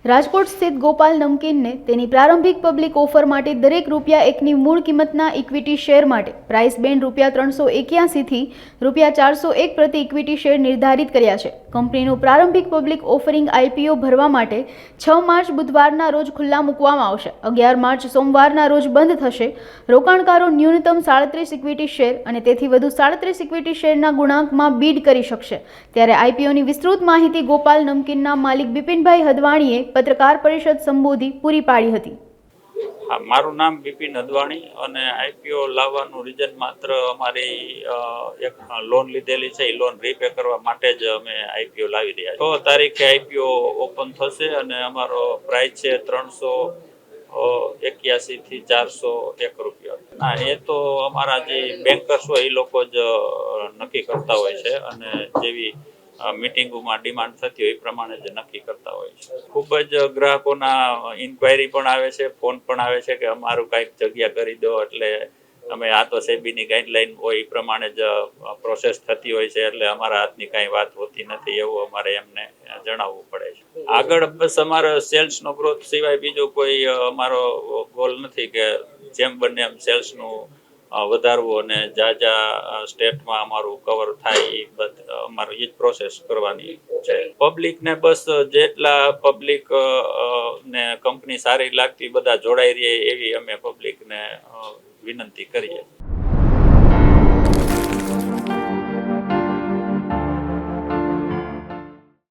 રાજકોટ સ્થિત ગોપાલ નમકીનને તેની પ્રારંભિક પબ્લિક ઓફર માટે દરેક ₹1ની મૂળ કિંમતના ઇક્વિટી શેર માટે પ્રાઇસ બેન્ડ ₹381 થી ₹401 પ્રતિ ઇક્વિટી શેર નિર્ધારિત કર્યા છે। કંપનીનું પ્રારંભિક પબ્લિક ઓફરિંગ IPO ભરવા માટે 6 માર્ચ બુધવારના રોજ ખુલ્લા મૂકવામાં આવશે। 11 માર્ચ સોમવારના રોજ બંધ થશે। રોકાણકારો ન્યૂનતમ 37 ઇક્વિટી શેર અને તેથી વધુ 37 ઇક્વિટી શેરના ગુણાંકમાં બીડ કરી શકશે। ત્યારે IPOની વિસ્તૃત માહિતી ગોપાલ નમકીનના માલિક બિપિનભાઈ હદવાણીએ પत्रकार परिषद संबोधी पूरी पाड़ी हती। हाँ, मारू नाम बिपिन अदवाणी અને IPO લાવવાનું રીઝન માત્ર અમારી એક લોન લીધેલી છે, લોન રીપે કરવા માટે જ અમે IPO લાવી રહ્યા છીએ। 6 તારીખે IPO ઓપન થશે અને અમારો પ્રાઇસ છે 381 થી 401 રૂપિયા। હા, એ તો અમારા જે બેન્કર્સ હોય એ લોકો જ નક્કી કરતા હોય છે અને જેવી મીટિંગોમાં ડિમાન્ડ થતી હોય એ પ્રમાણે જ નક્કી કરતા હોય છે। ખૂબ જ ગ્રાહકોના ઇન્ક્વાયરી પણ આવે છે, ફોન પણ આવે છે કે અમારું કાંઈક જગ્યા કરી દો, એટલે અમે આ તો સેબીની ગાઈડલાઈન હોય એ પ્રમાણે જ પ્રોસેસ થતી હોય છે, એટલે અમારા હાથની કાંઈ વાત હોતી નથી એવું અમારે એમને જણાવવું પડે છે। આગળ બસ અમારો સેલ્સનો ગ્રોથ સિવાય બીજો કોઈ અમારો ગોલ નથી કે જેમ બને એમ સેલ્સનું વધારવું અને જ્યાં સ્ટેટમાં અમારું કવર થાય એ અમારું એ જ પ્રોસેસ કરવાની છે। પબ્લિકને બસ જેટલા પબ્લિક ને કંપની સારી લાગતી બધા જોડાઈ રહે એવી અમે પબ્લિકને વિનંતી કરીએ।